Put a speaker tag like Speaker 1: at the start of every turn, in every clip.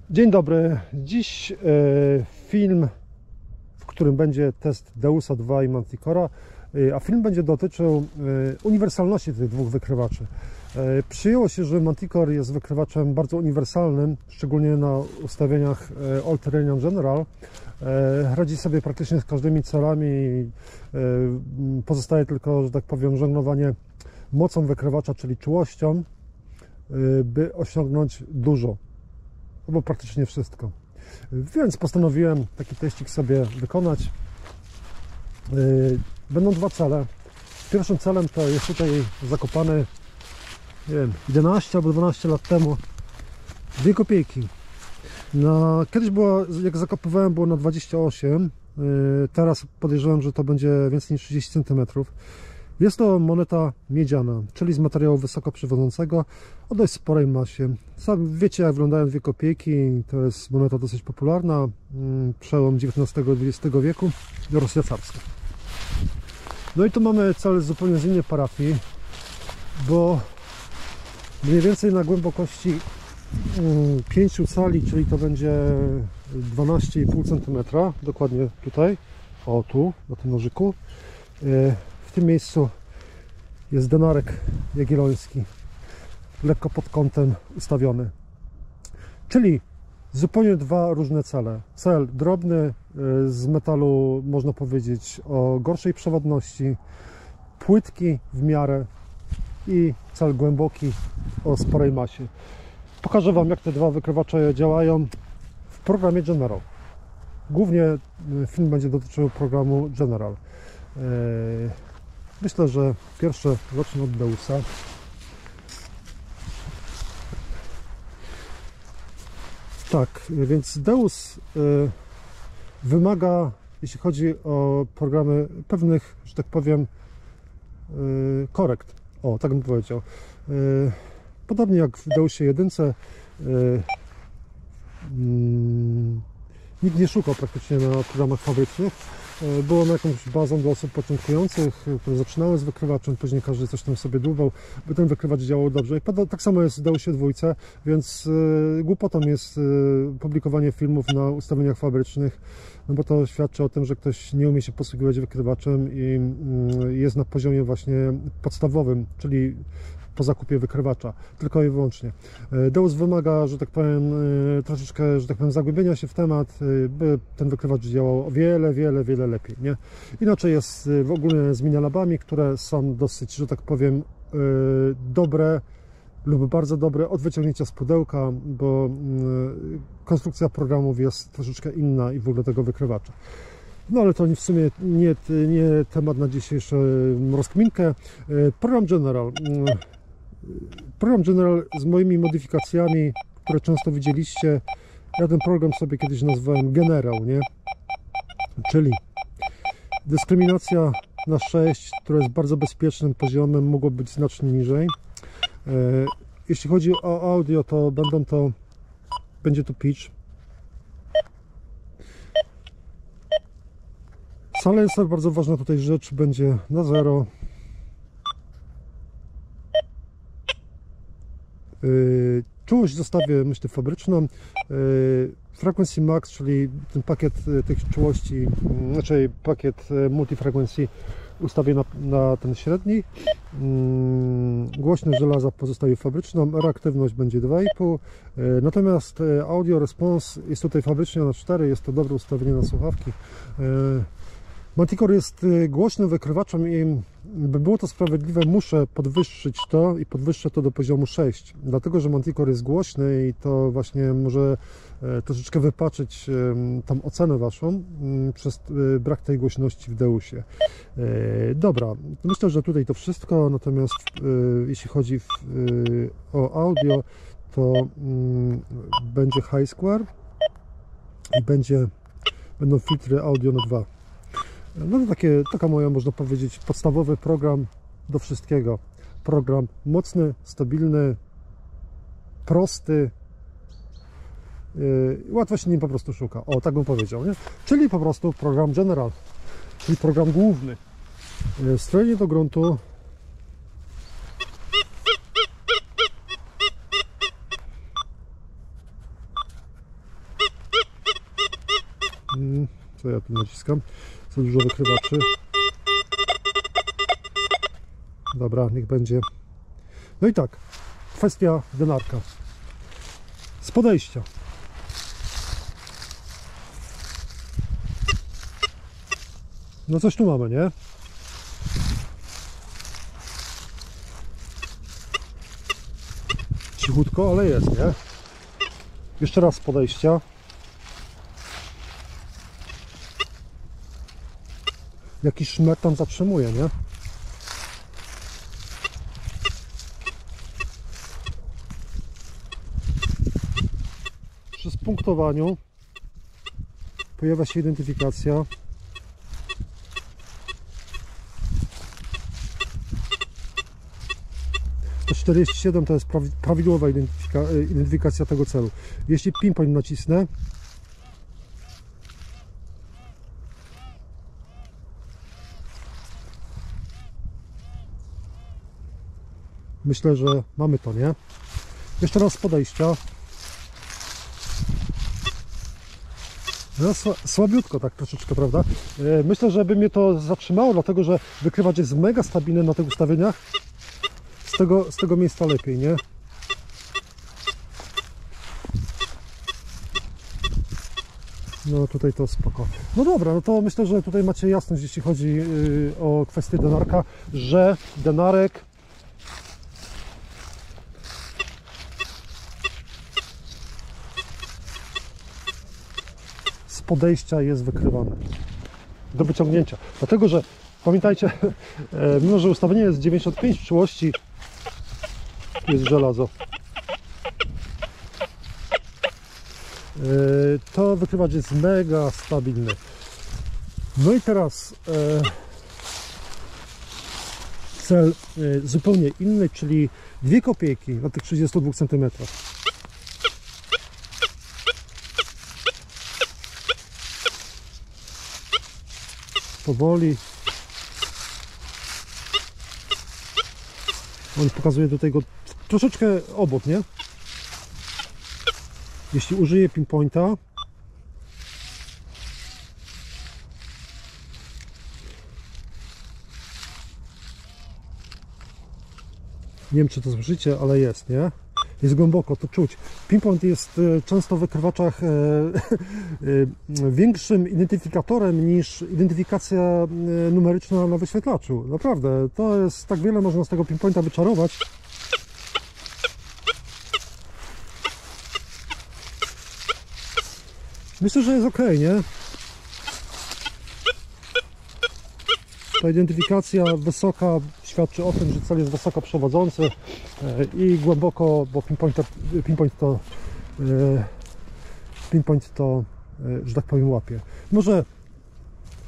Speaker 1: Dzień dobry. Dziś film, w którym będzie test Deusa 2 i Manticora, a film będzie dotyczył uniwersalności tych dwóch wykrywaczy. Przyjęło się, że Manticore jest wykrywaczem bardzo uniwersalnym, szczególnie na ustawieniach All Terrain General. Radzi sobie praktycznie z każdymi celami. Pozostaje tylko, że tak powiem, żonglowanie mocą wykrywacza, czyli czułością, by osiągnąć dużo, albo praktycznie wszystko. Więc postanowiłem taki teścik sobie wykonać. Będą dwa cele. Pierwszym celem to jest tutaj zakopany, nie wiem, 11 albo 12 lat temu 2 kopiejki. Kiedyś było, jak zakopywałem, było na 28. Teraz podejrzewam, że to będzie więcej niż 30 cm. Jest to moneta miedziana, czyli z materiału wysoko przewodzącego o dość sporej masie. Sam wiecie, jak wyglądają 2 kopiejki. To jest moneta dosyć popularna, przełom XIX i XX wieku, Rosja carska. No i tu mamy cel zupełnie z innej parafii, bo mniej więcej na głębokości 5 cali, czyli to będzie 12,5 cm, dokładnie tutaj, o tu, na tym nożyku. W tym miejscu jest denarek jagielloński, lekko pod kątem ustawiony. Czyli zupełnie dwa różne cele. Cel drobny, z metalu, można powiedzieć, o gorszej przewodności, płytki w miarę, i cel głęboki o sporej masie. Pokażę Wam, jak te dwa wykrywacze działają w programie General. Głównie film będzie dotyczył programu General. Myślę, że pierwsze zacznę od Deusa. Tak, więc Deus wymaga, jeśli chodzi o programy, pewnych, że tak powiem, korekt. O, tak bym powiedział. Podobnie jak w Deusie 1, nikt nie szukał praktycznie na programach fabrycznych. Było na jakąś bazą dla osób początkujących, które zaczynały z wykrywaczem, później każdy coś tam sobie dłubał, by ten wykrywacz działał dobrze. I tak samo jest w Deusie 2, więc głupotą jest publikowanie filmów na ustawieniach fabrycznych, no bo to świadczy o tym, że ktoś nie umie się posługiwać wykrywaczem i jest na poziomie właśnie podstawowym, czyli po zakupie wykrywacza, tylko i wyłącznie. Deus wymaga, że tak powiem, troszeczkę, że tak powiem, zagłębienia się w temat, by ten wykrywacz działał o wiele lepiej, nie? Inaczej jest w ogóle z minilabami, które są dosyć, że tak powiem, dobre lub bardzo dobre od wyciągnięcia z pudełka, bo konstrukcja programów jest troszeczkę inna i w ogóle tego wykrywacza. No ale to w sumie nie temat na dzisiejszą rozkminkę. Program General. Program General z moimi modyfikacjami, które często widzieliście. Ja ten program sobie kiedyś nazwałem Generał, nie? Czyli dyskryminacja na 6, która jest bardzo bezpiecznym poziomem, mogło być znacznie niżej. Jeśli chodzi o audio, to będzie to pitch. Silencer, bardzo ważna tutaj rzecz, będzie na 0. Czułość zostawię, myślę, fabryczną. Frequency Max, czyli ten pakiet tych czułości, znaczy pakiet multifrequency, ustawię na ten średni. Głośność żelaza pozostaje fabryczną, reaktywność będzie 2,5. Natomiast audio response jest tutaj fabrycznie na 4, jest to dobre ustawienie na słuchawki. Manticore jest głośnym wykrywaczem i by było to sprawiedliwe, muszę podwyższyć to i podwyższę to do poziomu 6, dlatego że Manticore jest głośny i to właśnie może troszeczkę wypaczyć tą ocenę Waszą przez brak tej głośności w Deusie. Dobra, myślę, że tutaj to wszystko, natomiast jeśli chodzi o audio, to będzie High Square i będą filtry audio na 2. No to taka moja, można powiedzieć, podstawowy program do wszystkiego. Program mocny, stabilny, prosty, łatwo się nim po prostu szuka. O, tak bym powiedział, nie? Czyli po prostu program General, czyli program główny. Strojenie do gruntu. Co ja tu naciskam? Za dużo wykrywaczy. Dobra, niech będzie. No i tak, kwestia denarka. Z podejścia. No coś tu mamy, nie? Cichutko, ale jest, nie? Jeszcze raz z podejścia. Jakiś szmer tam zatrzymuje, nie? Przy spunktowaniu pojawia się identyfikacja. To 47 to jest prawidłowa identyfikacja tego celu. Jeśli pinpoint nacisnę, myślę, że mamy to, nie? Jeszcze raz z podejścia. No, słabiutko tak troszeczkę, prawda? Myślę, że by mnie to zatrzymało, dlatego że wykrywacz jest mega stabilny na tych ustawieniach. Z tego miejsca lepiej, nie? No tutaj to spoko. No dobra, no to myślę, że tutaj macie jasność, jeśli chodzi o kwestię denarka, że denarek z podejścia jest wykrywany do wyciągnięcia. Dlatego, że pamiętajcie, mimo że ustawienie jest 95 w czułości, jest żelazo, to wykrywacz jest mega stabilny. No i teraz cel zupełnie inny, czyli 2 kopiejki na tych 32 cm. Powoli. On pokazuje do tego troszeczkę obok, nie? Jeśli użyję pinpointa, nie wiem, czy to słyszycie, ale jest, nie? Jest głęboko, to czuć. Pinpoint jest często w wykrywaczach większym identyfikatorem niż identyfikacja numeryczna na wyświetlaczu. Naprawdę, to jest tak wiele można z tego pinpointa wyczarować. Myślę, że jest ok, nie? Ta identyfikacja wysoka świadczy o tym, że cel jest wysoko przewodzący i głęboko, bo pinpoint to, że tak powiem, łapie. Może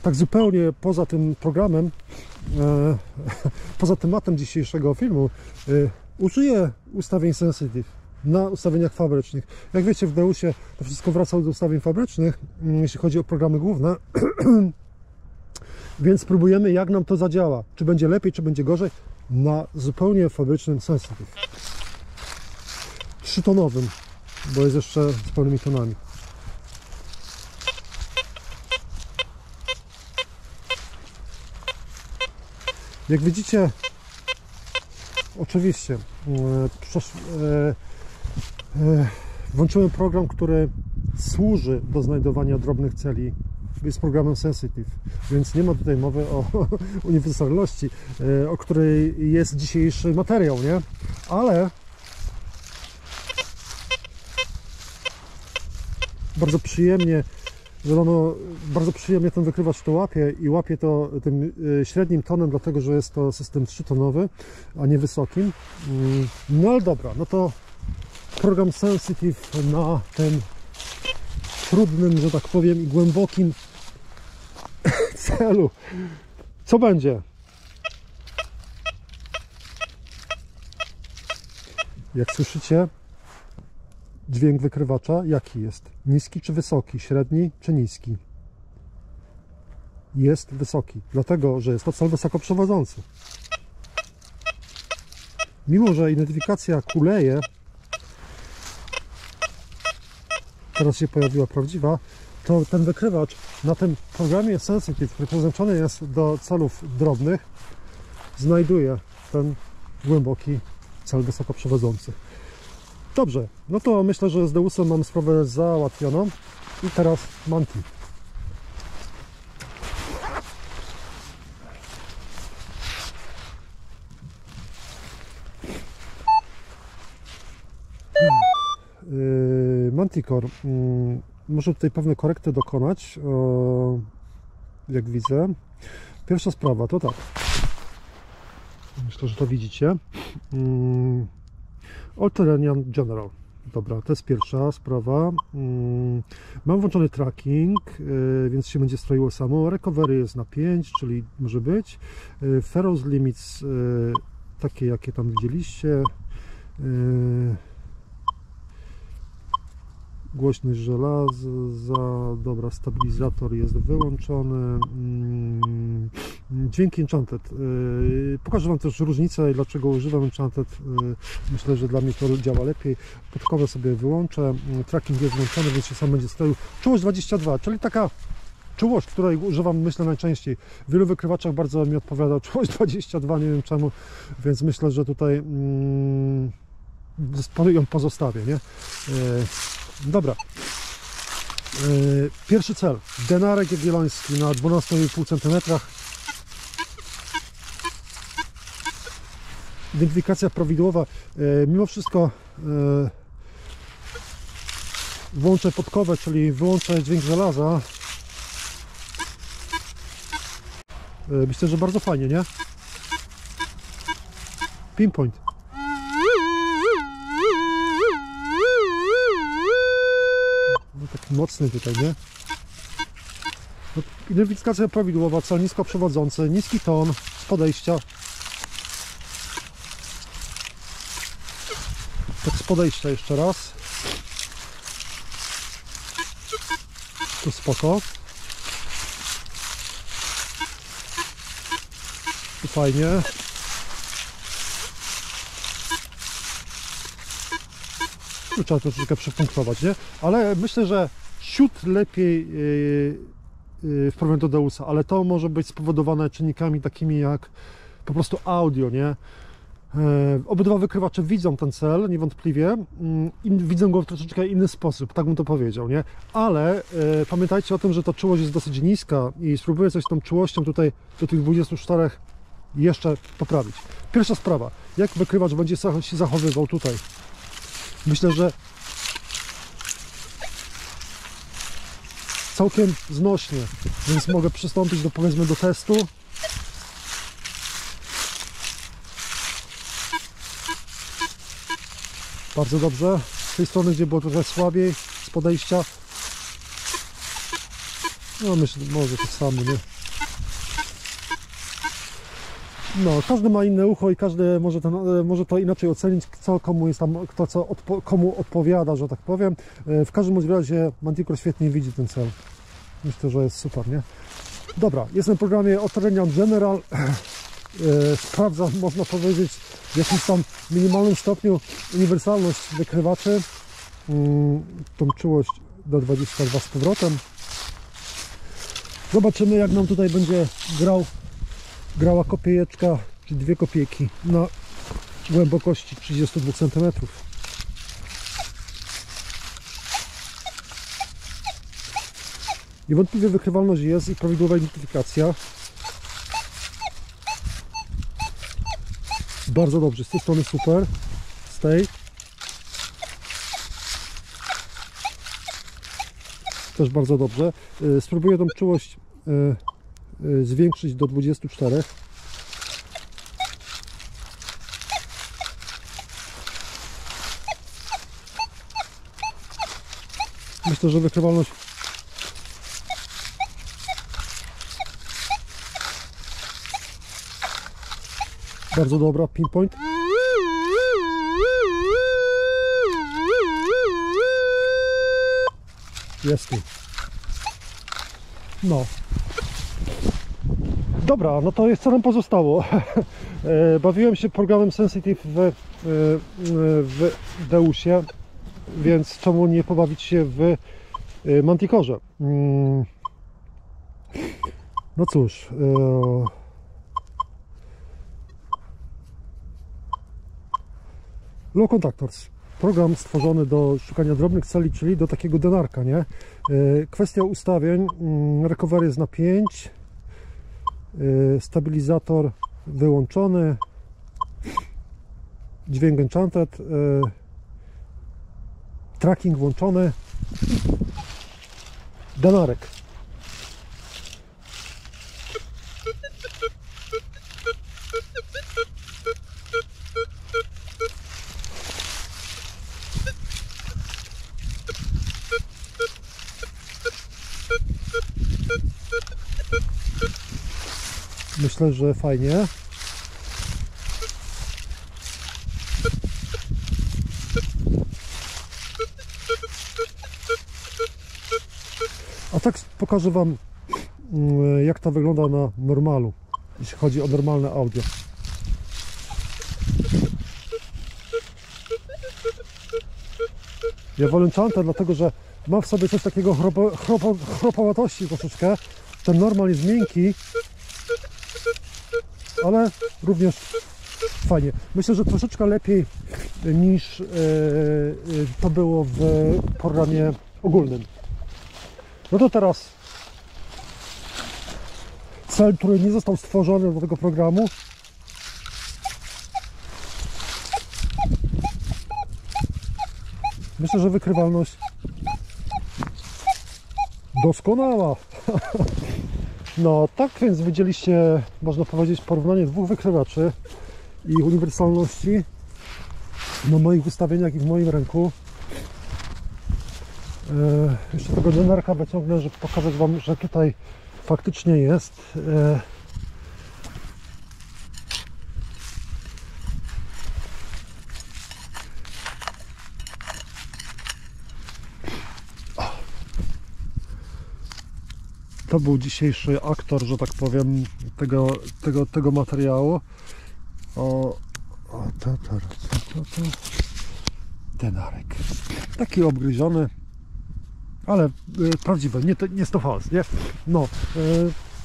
Speaker 1: tak zupełnie poza tym programem, poza tematem dzisiejszego filmu, użyję ustawień sensitive na ustawieniach fabrycznych. Jak wiecie, w Deusie to wszystko wraca do ustawień fabrycznych, jeśli chodzi o programy główne. Więc spróbujemy, jak nam to zadziała. Czy będzie lepiej, czy będzie gorzej. Na zupełnie fabrycznym sensitive. 3-tonowym, bo jest jeszcze z pełnymi tonami. Jak widzicie, oczywiście włączyłem program, który służy do znajdowania drobnych celi. Jest programem sensitive, więc nie ma tutaj mowy o uniwersalności, o której jest dzisiejszy materiał, nie? Ale bardzo przyjemnie, wiadomo, bardzo przyjemnie ten wykrywacz to łapie i łapie to tym średnim tonem, dlatego że jest to system 3-tonowy, a nie wysokim. No ale dobra, no to program sensitive na tym trudnym, że tak powiem, i głębokim celu. Co będzie? Jak słyszycie, dźwięk wykrywacza jaki jest? Niski czy wysoki? Średni czy niski? Jest wysoki, dlatego że jest to cel wysoko przewodzący. Mimo że identyfikacja kuleje, teraz się pojawiła prawdziwa, to ten wykrywacz na tym programie Sensitive, który przeznaczony jest do celów drobnych, znajduje ten głęboki cel wysokoprzewodzący. Dobrze, no to myślę, że z Deusem mam sprawę załatwioną i teraz Manti. Manticore. Muszę tutaj pewne korekty dokonać, jak widzę. Pierwsza sprawa to tak. Myślę, że to widzicie. All-Terrain General. Dobra, to jest pierwsza sprawa. Mam włączony tracking, więc się będzie stroiło samo. Recovery jest na 5, czyli może być. Ferrous Limits, takie jakie tam widzieliście. Głośność żelaza, dobra, stabilizator jest wyłączony. Dźwięki Enchanted. Pokażę Wam też różnicę i dlaczego używam Enchanted. Myślę, że dla mnie to działa lepiej. Podkowę sobie wyłączę. Tracking jest włączony, więc się sam będzie stroił. Czułość 22, czyli taka czułość, której używam, myślę, najczęściej. W wielu wykrywaczach bardzo mi odpowiada czułość 22, nie wiem czemu, więc myślę, że tutaj ją pozostawię, nie? Dobra. Pierwszy cel. Denarek Jagielloński na 12,5 cm. Identyfikacja prawidłowa. Mimo wszystko włączę podkowę, czyli wyłączę dźwięk żelaza. Myślę, że bardzo fajnie, nie? Pinpoint. No, taki mocny tutaj, nie? No, identyfikacja prawidłowa, cel nisko przewodzący, niski ton z podejścia. Tak z podejścia jeszcze raz. Tu spoko. Tu fajnie. Tu trzeba troszeczkę przepunktować, nie? Ale myślę, że siód lepiej w porównaniu do Deusa, ale to może być spowodowane czynnikami takimi jak po prostu audio, nie? Obydwa wykrywacze widzą ten cel, niewątpliwie, i widzą go w troszeczkę inny sposób, tak bym to powiedział, nie? Ale pamiętajcie o tym, że ta czułość jest dosyć niska i spróbuję coś z tą czułością tutaj do tych 24 jeszcze poprawić. Pierwsza sprawa, jak wykrywacz będzie się zachowywał tutaj? Myślę, że całkiem znośnie, więc mogę przystąpić do, powiedzmy, do testu. Bardzo dobrze. Z tej strony, gdzie było trochę słabiej, z podejścia. No myślę, może to samo, nie? No, każdy ma inne ucho i każdy może to inaczej ocenić, co komu jest tam, komu odpowiada, że tak powiem. W każdym razie Manticore świetnie widzi ten cel. Myślę, że jest super, nie? Dobra, jestem w programie All-Terrain General. Sprawdzam, można powiedzieć, w jakimś tam minimalnym stopniu uniwersalność wykrywaczy. Tą czułość do 22 z powrotem. Zobaczymy, jak nam tutaj będzie grała kopiejeczka, czyli 2 kopiejki na głębokości 32 cm. Niewątpliwie wykrywalność jest i prawidłowa identyfikacja. Bardzo dobrze, z tej strony super, z tej też bardzo dobrze. Spróbuję tą czułość zwiększyć do 24. Myślę, że wykrywalność bardzo dobra, pinpoint. Jest tu. No. Dobra, no to jest, co nam pozostało. Bawiłem się programem Sensitive w Deusie, więc czemu nie pobawić się w Manticorze. No cóż, Low Contactors. Program stworzony do szukania drobnych celi, czyli do takiego denarka, nie? Kwestia ustawień. Recovery jest na 5. Stabilizator wyłączony. Dźwięk enchanted. Tracking włączony. Denarek. Myślę, że fajnie. A tak pokażę Wam, jak to wygląda na normalu, jeśli chodzi o normalne audio. Ja wolę Enchanta, dlatego że ma w sobie coś takiego chropowatości troszeczkę. Ten normal jest miękki, ale również fajnie. Myślę, że troszeczkę lepiej niż to było w programie ogólnym. No to teraz cel, który nie został stworzony do tego programu. Myślę, że wykrywalność doskonała. No tak więc widzieliście, można powiedzieć, porównanie dwóch wykrywaczy i uniwersalności na moich ustawieniach i w moim ręku. Jeszcze tego denarka wyciągnę, żeby pokazać Wam, że tutaj faktycznie jest. To był aktor, że tak powiem, tego materiału. To denarek. Taki obgryziony, ale prawdziwy, nie jest to fals, nie? No,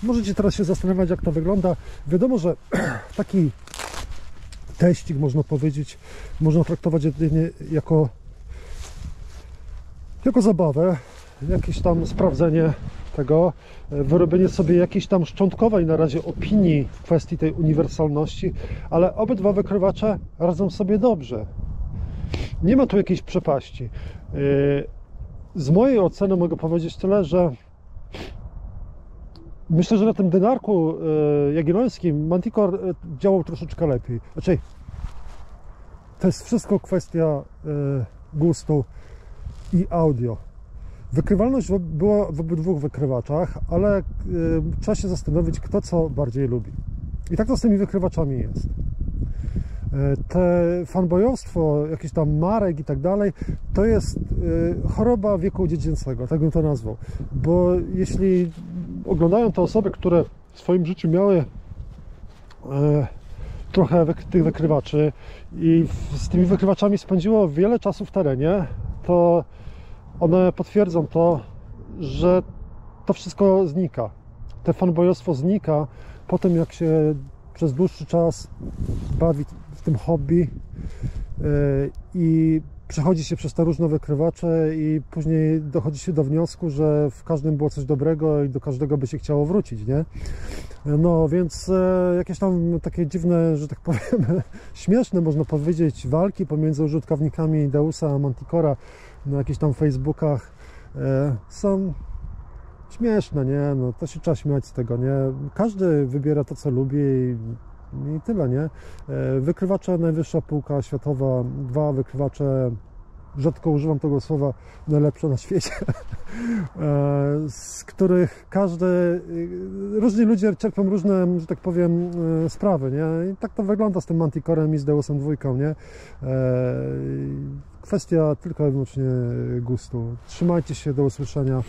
Speaker 1: możecie teraz się zastanawiać, jak to wygląda. Wiadomo, że taki teścik, można powiedzieć, można traktować jedynie jako zabawę, jakieś tam sprawdzenie tego, wyrobienie sobie jakiejś tam szczątkowej na razie opinii w kwestii tej uniwersalności, ale obydwa wykrywacze radzą sobie dobrze. Nie ma tu jakiejś przepaści. Z mojej oceny mogę powiedzieć tyle, że myślę, że na tym denarku jagiellońskim Manticore działał troszeczkę lepiej. Znaczy, to jest wszystko kwestia gustu i audio. Wykrywalność była w obydwu wykrywaczach, ale trzeba się zastanowić, kto co bardziej lubi. I tak to z tymi wykrywaczami jest. Te fanboyowstwo, jakieś tam marek i tak dalej, to jest choroba wieku dziecięcego, tak bym to nazwał. Bo jeśli oglądają to osoby, które w swoim życiu miały trochę tych wykrywaczy i z tymi wykrywaczami spędziło wiele czasu w terenie, to one potwierdzą to, że to wszystko znika. Te fanboyostwo znika po tym, jak się przez dłuższy czas bawi w tym hobby i przechodzi się przez te różne wykrywacze i później dochodzi się do wniosku, że w każdym było coś dobrego i do każdego by się chciało wrócić, nie? No więc jakieś tam takie dziwne, że tak powiem, śmieszne, można powiedzieć, walki pomiędzy użytkownikami Deusa a Manticora na jakichś tam Facebookach są śmieszne, nie? No to się trzeba śmiać z tego, nie? Każdy wybiera to, co lubi i tyle, nie? Wykrywacze najwyższa półka światowa, dwa wykrywacze, rzadko używam tego słowa, najlepsze na świecie, z których różni ludzie cierpią różne, że tak powiem, sprawy, nie? I tak to wygląda z tym Manticorem i z Deusem 2, nie? Kwestia tylko i wyłącznie gustu. Trzymajcie się, do usłyszenia.